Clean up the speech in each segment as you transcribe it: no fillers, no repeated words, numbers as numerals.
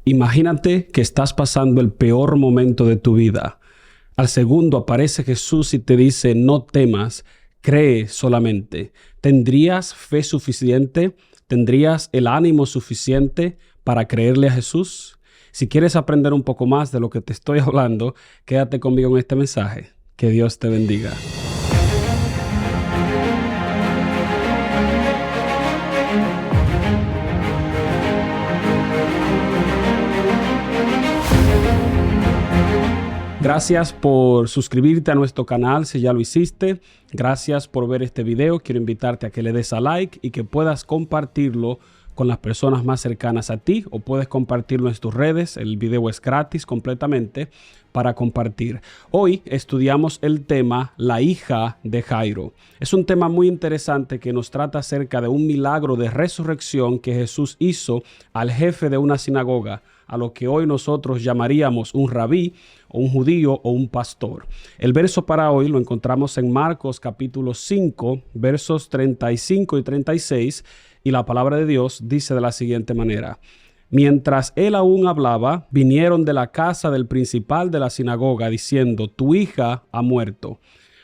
Imagínate que estás pasando el peor momento de tu vida. Al segundo aparece Jesús y te dice, no temas, cree solamente. ¿Tendrías fe suficiente? ¿Tendrías el ánimo suficiente para creerle a Jesús? Si quieres aprender un poco más de lo que te estoy hablando, quédate conmigo en este mensaje. Que Dios te bendiga. Gracias por suscribirte a nuestro canal si ya lo hiciste. Gracias por ver este video. Quiero invitarte a que le des a like y que puedas compartirlo con las personas más cercanas a ti, o puedes compartirlo en tus redes. El video es gratis completamente para compartir. Hoy estudiamos el tema La hija de Jairo. Es un tema muy interesante que nos trata acerca de un milagro de resurrección que Jesús hizo al jefe de una sinagoga, a lo que hoy nosotros llamaríamos un rabí, o un judío, o un pastor. El verso para hoy lo encontramos en Marcos capítulo 5, versos 35 y 36, y la palabra de Dios dice de la siguiente manera: Mientras él aún hablaba, vinieron de la casa del principal de la sinagoga, diciendo, tu hija ha muerto.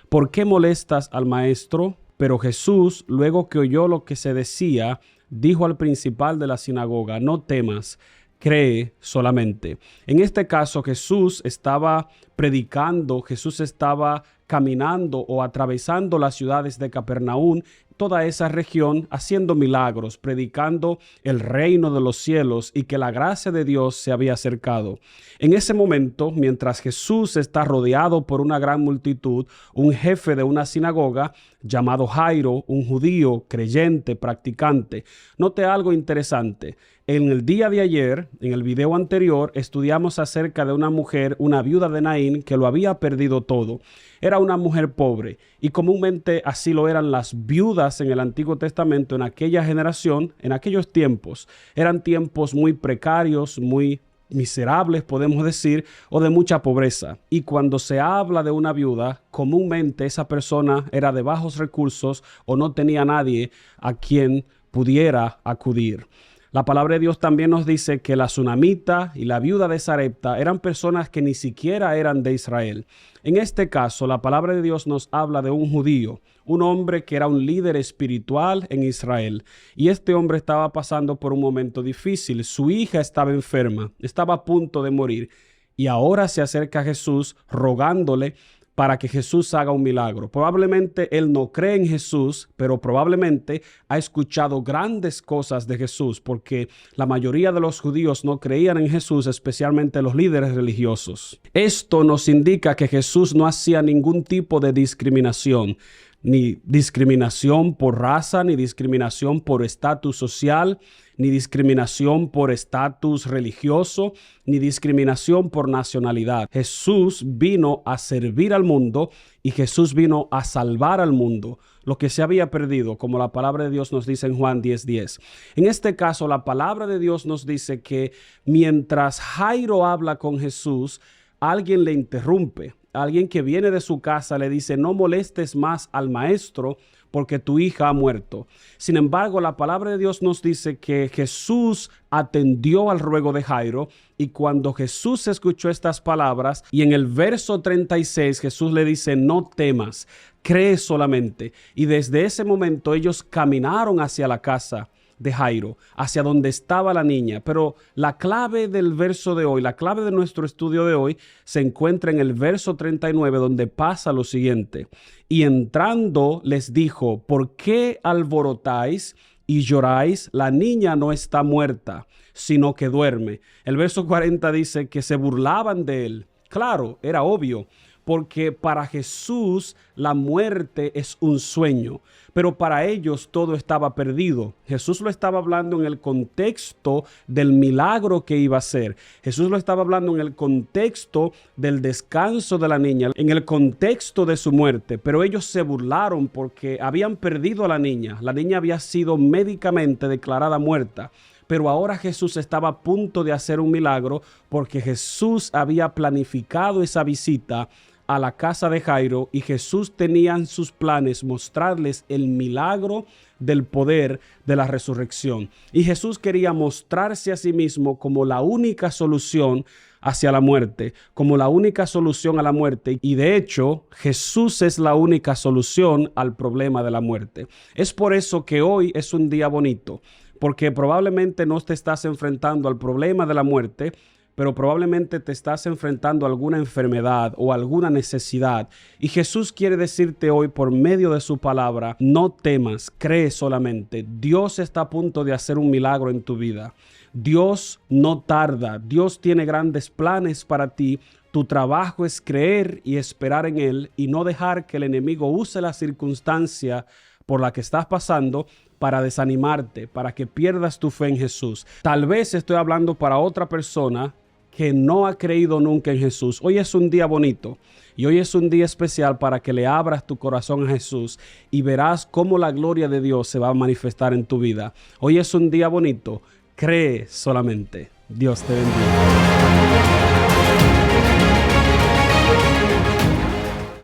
¿Por qué molestas al maestro? Pero Jesús, luego que oyó lo que se decía, dijo al principal de la sinagoga, no temas, cree solamente. En este caso, Jesús estaba predicando, Jesús estaba caminando o atravesando las ciudades de Capernaum, toda esa región, haciendo milagros, predicando el reino de los cielos y que la gracia de Dios se había acercado. En ese momento, mientras Jesús está rodeado por una gran multitud, un jefe de una sinagoga llamado Jairo, un judío creyente, practicante. Note algo interesante. En el día de ayer, en el video anterior, estudiamos acerca de una mujer, una viuda de Naín, que lo había perdido todo. Era una mujer pobre y comúnmente así lo eran las viudas en el Antiguo Testamento en aquella generación, en aquellos tiempos. Eran tiempos muy precarios, muy miserables, podemos decir, o de mucha pobreza. Y cuando se habla de una viuda, comúnmente esa persona era de bajos recursos o no tenía nadie a quien pudiera acudir. La palabra de Dios también nos dice que la sunamita y la viuda de Sarepta eran personas que ni siquiera eran de Israel. En este caso, la palabra de Dios nos habla de un judío, un hombre que era un líder espiritual en Israel. Y este hombre estaba pasando por un momento difícil. Su hija estaba enferma, estaba a punto de morir. Y ahora se acerca a Jesús rogándole para que Jesús haga un milagro. Probablemente él no cree en Jesús, pero probablemente ha escuchado grandes cosas de Jesús, porque la mayoría de los judíos no creían en Jesús, especialmente los líderes religiosos. Esto nos indica que Jesús no hacía ningún tipo de discriminación, ni discriminación por raza, ni discriminación por estatus social, ni discriminación por estatus religioso, ni discriminación por nacionalidad. Jesús vino a servir al mundo y Jesús vino a salvar al mundo, lo que se había perdido, como la palabra de Dios nos dice en Juan 10:10. En este caso, la palabra de Dios nos dice que mientras Jairo habla con Jesús, alguien le interrumpe. Alguien que viene de su casa le dice, no molestes más al maestro porque tu hija ha muerto. Sin embargo, la palabra de Dios nos dice que Jesús atendió al ruego de Jairo, y cuando Jesús escuchó estas palabras, y en el verso 36 Jesús le dice, no temas, cree solamente. Y desde ese momento ellos caminaron hacia la casa de Jairo, hacia donde estaba la niña. Pero la clave del verso de hoy, la clave de nuestro estudio de hoy, se encuentra en el verso 39, donde pasa lo siguiente. Y entrando les dijo, ¿por qué alborotáis y lloráis? La niña no está muerta, sino que duerme. El verso 40 dice que se burlaban de él. Claro, era obvio, porque para Jesús la muerte es un sueño, pero para ellos todo estaba perdido. Jesús lo estaba hablando en el contexto del milagro que iba a hacer. Jesús lo estaba hablando en el contexto del descanso de la niña, en el contexto de su muerte, pero ellos se burlaron porque habían perdido a la niña. La niña había sido médicamente declarada muerta. Pero ahora Jesús estaba a punto de hacer un milagro porque Jesús había planificado esa visita a la casa de Jairo y Jesús tenía en sus planes mostrarles el milagro del poder de la resurrección. Y Jesús quería mostrarse a sí mismo como la única solución hacia la muerte, como la única solución a la muerte. Y de hecho, Jesús es la única solución al problema de la muerte. Es por eso que hoy es un día bonito, porque probablemente no te estás enfrentando al problema de la muerte, pero probablemente te estás enfrentando a alguna enfermedad o alguna necesidad. Y Jesús quiere decirte hoy por medio de su palabra, no temas, cree solamente. Dios está a punto de hacer un milagro en tu vida. Dios no tarda, Dios tiene grandes planes para ti. Tu trabajo es creer y esperar en Él y no dejar que el enemigo use la circunstancia por la que estás pasando para desanimarte, para que pierdas tu fe en Jesús. Tal vez estoy hablando para otra persona que no ha creído nunca en Jesús. Hoy es un día bonito y hoy es un día especial para que le abras tu corazón a Jesús y verás cómo la gloria de Dios se va a manifestar en tu vida. Hoy es un día bonito. Cree solamente. Dios te bendiga.